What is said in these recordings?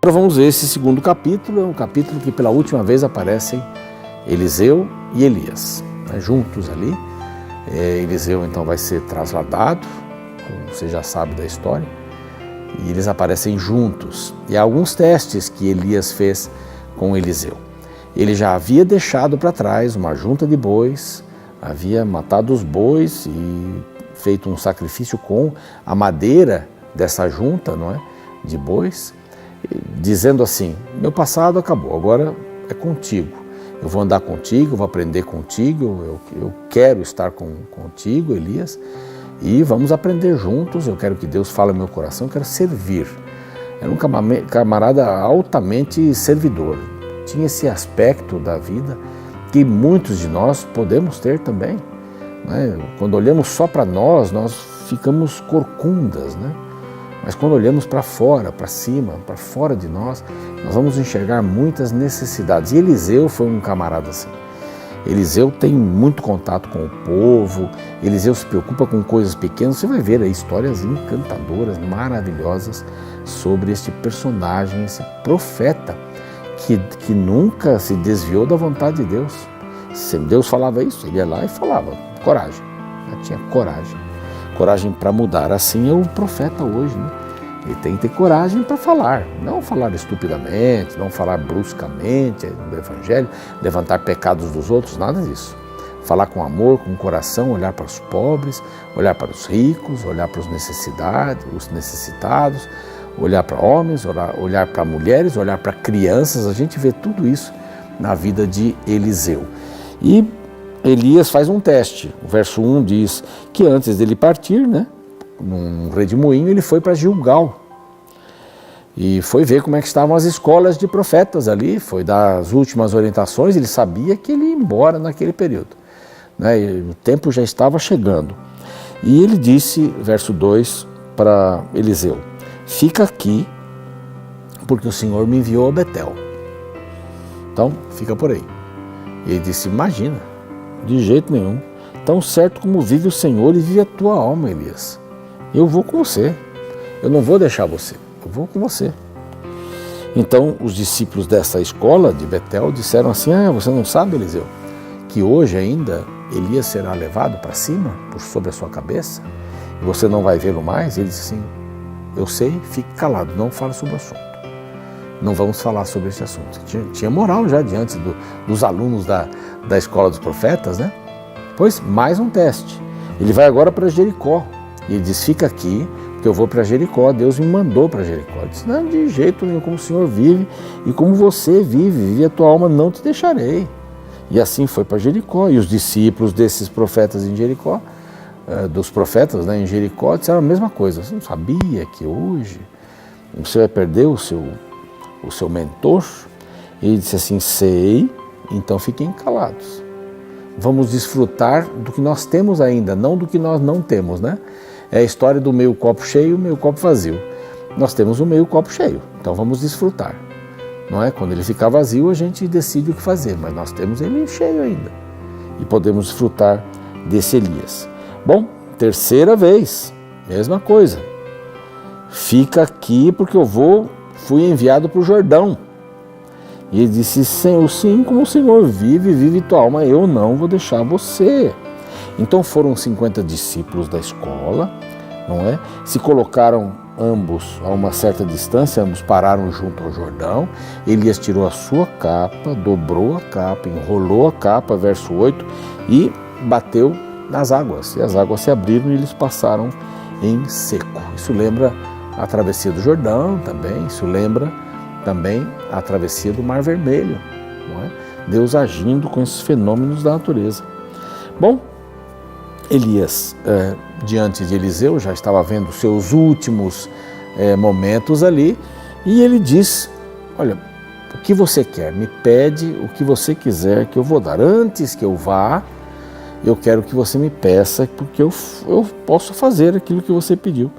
Agora vamos ver esse segundo capítulo, é um capítulo que pela última vez aparecem Eliseu e Elias, né, juntos ali. Eliseu então vai ser trasladado, como você já sabe da história, e eles aparecem juntos. E há alguns testes que Elias fez com Eliseu. Ele já havia deixado para trás uma junta de bois, havia matado os bois e feito um sacrifício com a madeira dessa junta, não é, de bois, dizendo assim: meu passado acabou, agora é contigo. Eu vou andar contigo, vou aprender contigo, eu quero estar contigo, Elias, e vamos aprender juntos. Eu quero que Deus fale no meu coração, eu quero servir. Era um camarada altamente servidor. Tinha esse aspecto da vida que muitos de nós podemos ter também, né? Quando olhamos só para nós ficamos corcundas, né? Mas quando olhamos para fora, para cima, para fora de nós vamos enxergar muitas necessidades. E Eliseu foi um camarada assim. Eliseu tem muito contato com o povo, Eliseu se preocupa com coisas pequenas. Você vai ver aí histórias encantadoras, maravilhosas sobre este personagem, esse profeta que nunca se desviou da vontade de Deus. Se Deus falava isso, ele ia lá e falava. Coragem, ele tinha coragem para mudar. Assim é o profeta hoje, né? Ele tem que ter coragem para falar, não falar estupidamente, não falar bruscamente do Evangelho, levantar pecados dos outros, nada disso. Falar com amor, com coração, olhar para os pobres, olhar para os ricos, olhar para os necessitados, olhar para homens, olhar para mulheres, olhar para crianças. A gente vê tudo isso na vida de Eliseu. E Elias faz um teste. O verso 1 diz que antes dele partir, né, num redemoinho, ele foi para Gilgal e foi ver como é que estavam as escolas de profetas ali, foi dar as últimas orientações. Ele sabia que ele ia embora naquele período, né, e o tempo já estava chegando. E ele disse, verso 2, para Eliseu: fica aqui, porque o Senhor me enviou a Betel. Então, fica por aí. E ele disse: imagina, de jeito nenhum. Tão certo como vive o Senhor e vive a tua alma, Elias, eu vou com você. Eu não vou deixar você, eu vou com você. Então, os discípulos dessa escola de Betel disseram assim: você não sabe, Eliseu, que hoje ainda Elias será levado para cima, por sobre a sua cabeça, e você não vai vê-lo mais? Ele disse assim: eu sei, fique calado, não fale sobre o assunto. Não vamos falar sobre esse assunto. Tinha moral já diante dos alunos da escola dos profetas, né? Pois, mais um teste. Ele vai agora para Jericó. E ele diz: fica aqui, porque eu vou para Jericó. Deus me mandou para Jericó. Ele disse: não, de jeito nenhum, como o Senhor vive e como você vive a tua alma, não te deixarei. E assim foi para Jericó. E os discípulos desses profetas em Jericó, dos profetas, né, em Jericó, disseram a mesma coisa. Você não sabia que hoje você vai perder o seu mentor? E ele disse assim: sei, então fiquem calados. Vamos desfrutar do que nós temos ainda, não do que nós não temos, né? É a história do meio copo cheio e meio copo vazio. Nós temos o meio copo cheio, então vamos desfrutar. Não é? Quando ele ficar vazio, a gente decide o que fazer, mas nós temos ele cheio ainda. E podemos desfrutar desse Elias. Bom, terceira vez, mesma coisa. Fica aqui porque fui enviado para o Jordão. E ele disse: sim, como o Senhor vive tua alma, eu não vou deixar você. Então foram 50 discípulos da escola, não é? Se colocaram ambos a uma certa distância, ambos pararam junto ao Jordão. Elias tirou a sua capa, dobrou a capa, enrolou a capa, verso 8, e bateu nas águas. E as águas se abriram e eles passaram em seco. Isso lembra a travessia do Jordão também, isso lembra também a travessia do Mar Vermelho, não é? Deus agindo com esses fenômenos da natureza. Bom, Elias, diante de Eliseu, já estava vendo seus últimos momentos ali, e ele diz: olha, o que você quer? Me pede o que você quiser que eu vou dar. Antes que eu vá, eu quero que você me peça, porque eu posso fazer aquilo que você pediu.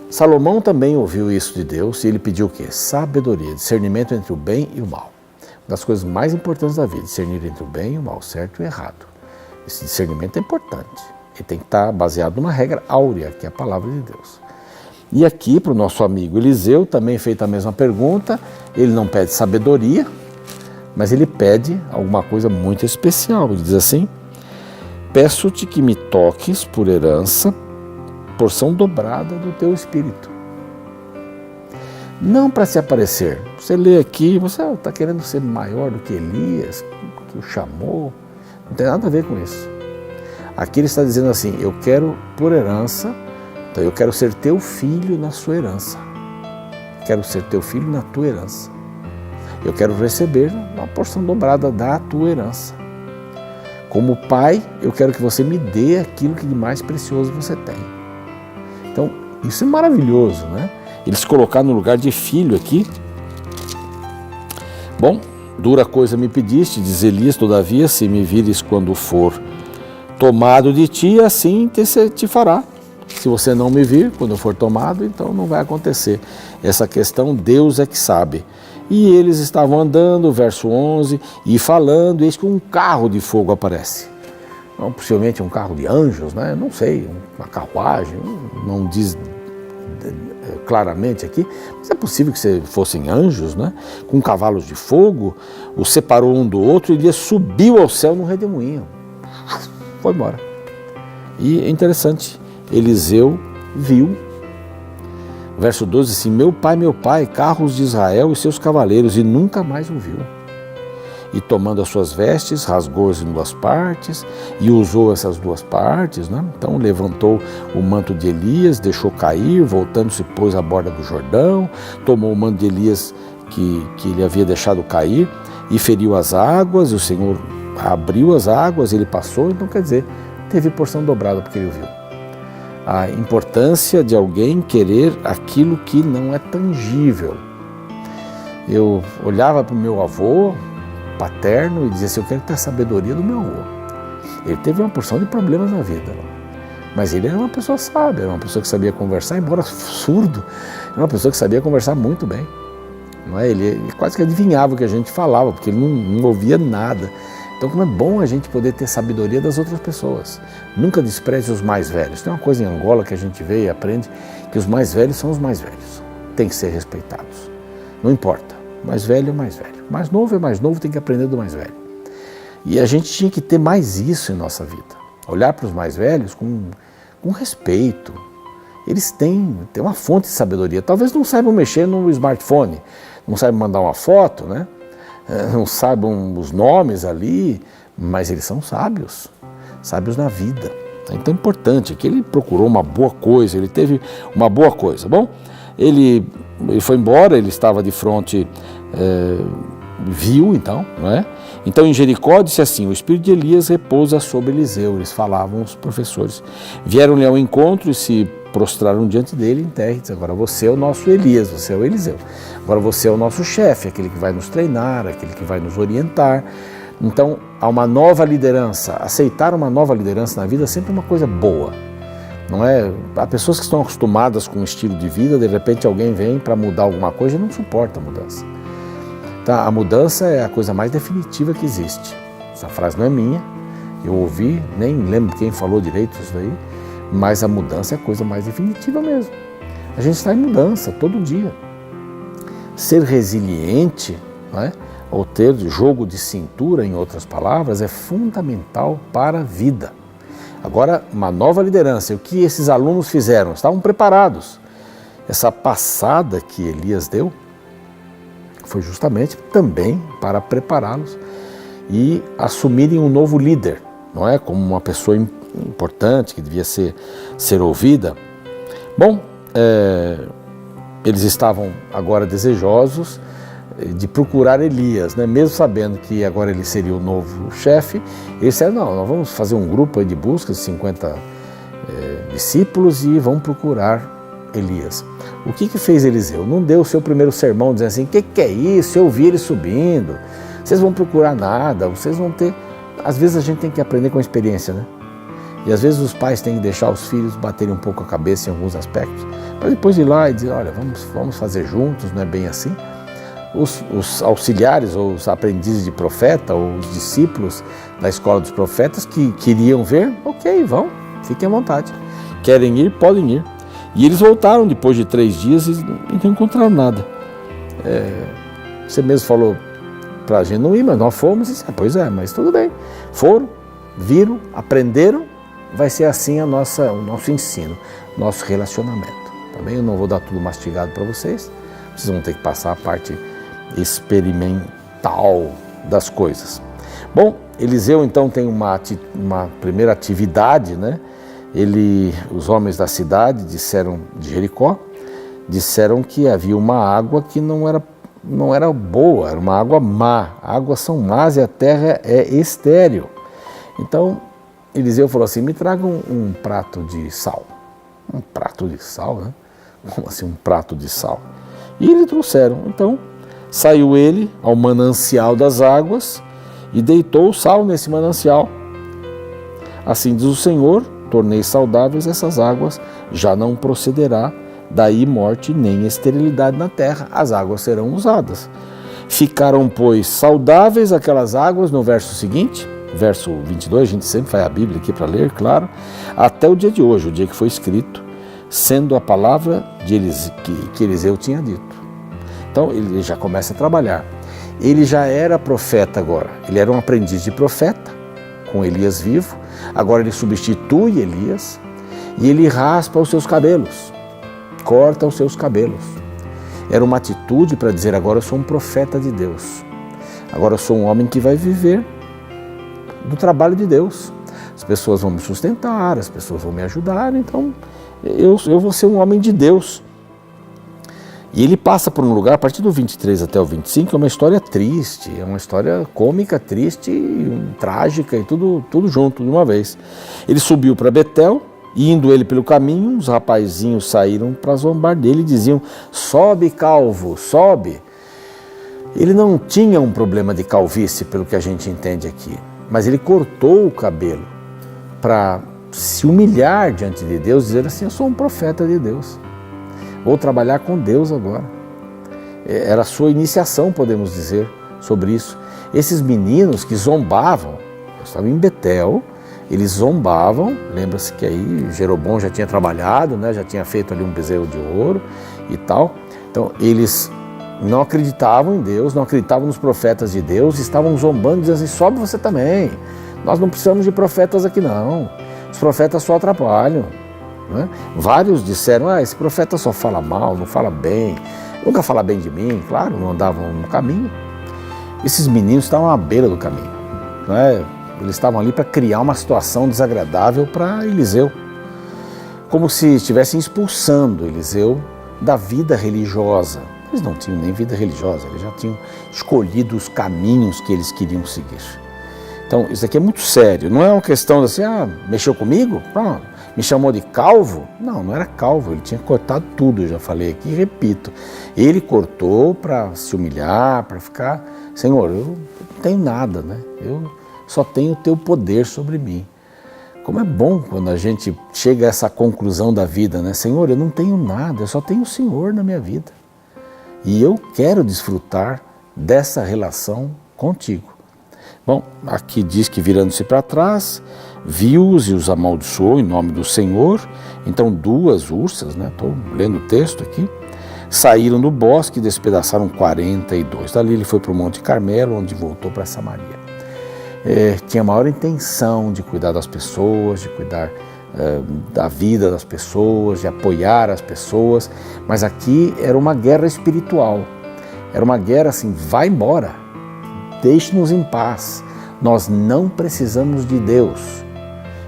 Salomão também ouviu isso de Deus e ele pediu o quê? Sabedoria, discernimento entre o bem e o mal. Uma das coisas mais importantes da vida, discernir entre o bem e o mal, certo e errado. Esse discernimento é importante. Ele tem que estar baseado numa regra áurea, que é a palavra de Deus. E aqui para o nosso amigo Eliseu também feita a mesma pergunta. Ele não pede sabedoria, mas ele pede alguma coisa muito especial. Ele diz assim: peço-te que me toques por herança, porção dobrada do teu espírito. Não para se aparecer. Você lê aqui, você está querendo ser maior do que Elias, que o chamou. Não tem nada a ver com isso. Aqui ele está dizendo assim: eu quero por herança, então eu quero ser teu filho na sua herança. Quero ser teu filho na tua herança. Eu quero receber uma porção dobrada da tua herança. Como pai, eu quero que você me dê aquilo que de mais precioso você tem. Então, isso é maravilhoso, né? Ele se colocar no lugar de filho aqui. Bom, dura coisa me pediste, diz Elias, todavia, se me vires quando for tomado de ti, assim te fará. Se você não me vir, quando eu for tomado, então não vai acontecer. Essa questão Deus é que sabe. E eles estavam andando, verso 11, e falando, eis que um carro de fogo aparece. Não, possivelmente um carro de anjos, né? Não sei, uma carruagem, não diz claramente aqui, mas é possível que fossem anjos, né? Com cavalos de fogo, os separou um do outro e ele subiu ao céu num redemoinho. Foi embora. E é interessante, Eliseu viu, verso 12 assim: meu pai, carros de Israel e seus cavaleiros, e nunca mais o viu. E tomando as suas vestes, rasgou-as em duas partes, e usou essas duas partes, né? Então levantou o manto de Elias, deixou cair, voltando-se pôs à borda do Jordão, tomou o manto de Elias que ele havia deixado cair, e feriu as águas, e o Senhor abriu as águas, ele passou. Então quer dizer, teve porção dobrada porque ele viu. A importância de alguém querer aquilo que não é tangível. Eu olhava para o meu avô paterno e dizia assim: eu quero ter a sabedoria do meu avô. Ele teve uma porção de problemas na vida, mas ele era uma pessoa sábia, era uma pessoa que sabia conversar, embora surdo, era uma pessoa que sabia conversar muito bem. Não é? Ele quase que adivinhava o que a gente falava, porque ele não ouvia nada. Então, como é bom a gente poder ter sabedoria das outras pessoas. Nunca despreze os mais velhos. Tem uma coisa em Angola que a gente vê e aprende, que os mais velhos são os mais velhos. Tem que ser respeitados. Não importa. Mais velho é mais velho. Mais novo é mais novo, tem que aprender do mais velho. E a gente tinha que ter mais isso em nossa vida. Olhar para os mais velhos com respeito. Eles têm uma fonte de sabedoria. Talvez não saibam mexer no smartphone, não saibam mandar uma foto, né? Não saibam os nomes ali, mas eles são sábios na vida. Então é importante que ele procurou uma boa coisa, ele teve uma boa coisa. Bom, ele foi embora, ele estava de frente, viu então, não é? Então em Jericó disse assim: o espírito de Elias repousa sobre Eliseu. Eles falavam, os professores. Vieram-lhe ao encontro e se prostraram diante dele em terra e disse: agora você é o nosso Elias, você é o Eliseu. Agora você é o nosso chefe, aquele que vai nos treinar, aquele que vai nos orientar. Então há uma nova liderança. Aceitar uma nova liderança na vida é sempre uma coisa boa. Não é? Há pessoas que estão acostumadas com um estilo de vida, de repente alguém vem para mudar alguma coisa e não suporta a mudança. Tá? A mudança é a coisa mais definitiva que existe. Essa frase não é minha, eu ouvi, nem lembro quem falou direito isso daí, mas a mudança é a coisa mais definitiva mesmo. A gente está em mudança todo dia. Ser resiliente, não é? Ou ter jogo de cintura, em outras palavras, é fundamental para a vida. Agora, uma nova liderança. O que esses alunos fizeram? Estavam preparados. Essa passada que Elias deu foi justamente também para prepará-los e assumirem um novo líder, não é? Como uma pessoa importante que devia ser ouvida. Bom, eles estavam agora desejosos de procurar Elias, né? Mesmo sabendo que agora ele seria o novo chefe. Eles disseram: não, nós vamos fazer um grupo de busca de 50 discípulos e vamos procurar Elias. O que fez Eliseu? Não deu o seu primeiro sermão dizendo assim: o que é isso? Eu vi ele subindo, vocês vão procurar nada, vocês vão ter... Às vezes a gente tem que aprender com a experiência, né? E às vezes os pais têm que deixar os filhos baterem um pouco a cabeça em alguns aspectos, para depois ir lá e dizer: olha, vamos fazer juntos, não é bem assim? Os auxiliares, ou os aprendizes de profeta, ou os discípulos da escola dos profetas que queriam ver, ok, vão, fiquem à vontade. Querem ir, podem ir. E eles voltaram depois de 3 dias e não encontraram nada. Você mesmo falou para a gente não ir, mas nós fomos. E, pois é, mas tudo bem. Foram, viram, aprenderam. Vai ser assim o nosso ensino, nosso relacionamento. Tá bem? Eu não vou dar tudo mastigado para vocês. Vocês vão ter que passar a parte experimental das coisas. Bom, Eliseu então tem uma primeira atividade, né? Os homens da cidade de Jericó, disseram que havia uma água que não era boa, era uma água má. Águas são más e a terra é estéril. Então, Eliseu falou assim, me tragam um prato de sal. Um prato de sal, né? Como assim um prato de sal? E eles trouxeram. Então, saiu ele ao manancial das águas e deitou o sal nesse manancial. Assim diz o Senhor, tornei saudáveis essas águas, já não procederá daí morte nem esterilidade na terra, as águas serão usadas. Ficaram, pois, saudáveis aquelas águas, no verso seguinte, verso 22, a gente sempre faz a Bíblia aqui para ler, claro, até o dia de hoje, o dia que foi escrito, sendo a palavra que Eliseu tinha dito. Então ele já começa a trabalhar. Ele já era profeta agora, ele era um aprendiz de profeta, com Elias vivo, agora ele substitui Elias e ele raspa os seus cabelos, corta os seus cabelos. Era uma atitude para dizer, agora eu sou um profeta de Deus, agora eu sou um homem que vai viver do trabalho de Deus. As pessoas vão me sustentar, as pessoas vão me ajudar, então eu vou ser um homem de Deus. E ele passa por um lugar, a partir do 23 até o 25, é uma história triste, é uma história cômica, triste, trágica e tudo junto de uma vez. Ele subiu para Betel, e indo ele pelo caminho, uns rapazinhos saíram para zombar dele e diziam, sobe calvo, sobe. Ele não tinha um problema de calvície, pelo que a gente entende aqui, mas ele cortou o cabelo para se humilhar diante de Deus, dizer assim, eu sou um profeta de Deus. Vou trabalhar com Deus agora. Era a sua iniciação, podemos dizer, sobre isso. Esses meninos que zombavam, eu estava em Betel, eles zombavam, lembra-se que aí Jeroboão já tinha trabalhado, né, já tinha feito ali um bezerro de ouro e tal. Então eles não acreditavam em Deus, não acreditavam nos profetas de Deus, estavam zombando, dizendo assim, sobe você também. Nós não precisamos de profetas aqui não, os profetas só atrapalham. Né? Vários disseram, esse profeta só fala mal, não fala bem, nunca fala bem de mim, claro, não andavam no caminho. Esses meninos estavam à beira do caminho, né? Eles estavam ali para criar uma situação desagradável para Eliseu, como se estivessem expulsando Eliseu da vida religiosa. Eles não tinham nem vida religiosa, eles já tinham escolhido os caminhos que eles queriam seguir. Então, isso aqui é muito sério, não é uma questão de assim, mexeu comigo? Pronto. Me chamou de calvo? Não, não era calvo, ele tinha cortado tudo, eu já falei aqui e repito. Ele cortou para se humilhar, para ficar, Senhor, eu não tenho nada, né? Eu só tenho o teu poder sobre mim. Como é bom quando a gente chega a essa conclusão da vida, né? Senhor, eu não tenho nada, eu só tenho o Senhor na minha vida. E eu quero desfrutar dessa relação contigo. Bom, aqui diz que virando-se para trás, viu-os e os amaldiçoou em nome do Senhor. Então 2 ursas, né? Estou lendo o texto aqui, saíram do bosque e despedaçaram 42. Dali ele foi para o Monte Carmelo, onde voltou para Samaria. Tinha maior intenção de cuidar das pessoas, de cuidar da vida das pessoas, de apoiar as pessoas, mas aqui era uma guerra espiritual. Era uma guerra assim, vai embora, deixe-nos em paz, nós não precisamos de Deus.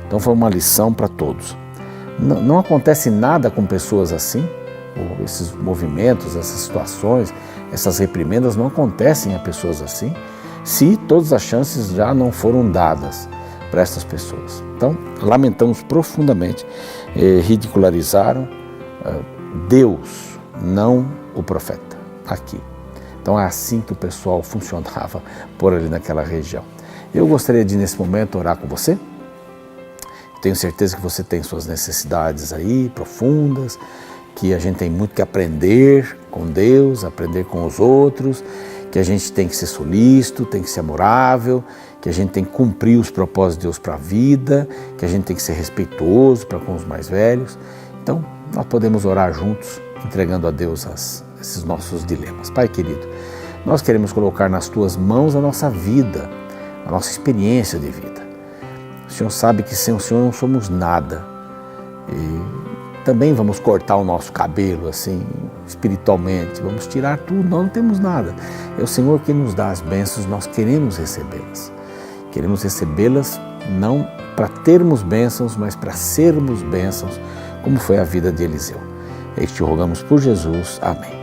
Então foi uma lição para todos. Não acontece nada com pessoas assim, esses movimentos, essas situações, essas reprimendas não acontecem a pessoas assim, se todas as chances já não foram dadas para essas pessoas. Então, lamentamos profundamente, ridicularizaram Deus, não o profeta, aqui. Então é assim que o pessoal funcionava por ali naquela região. Eu gostaria de, nesse momento, orar com você. Tenho certeza que você tem suas necessidades aí, profundas, que a gente tem muito que aprender com Deus, aprender com os outros, que a gente tem que ser solícito, tem que ser amorável, que a gente tem que cumprir os propósitos de Deus para a vida, que a gente tem que ser respeitoso para com os mais velhos, Então, nós podemos orar juntos, entregando a Deus esses nossos dilemas. Pai querido, nós queremos colocar nas Tuas mãos a nossa vida, a nossa experiência de vida. O Senhor sabe que sem o Senhor não somos nada. E também vamos cortar o nosso cabelo, assim, espiritualmente, vamos tirar tudo, nós não temos nada. É o Senhor que nos dá as bênçãos, nós queremos recebê-las. Queremos recebê-las não para termos bênçãos, mas para sermos bênçãos, como foi a vida de Eliseu. É isso que te rogamos por Jesus. Amém.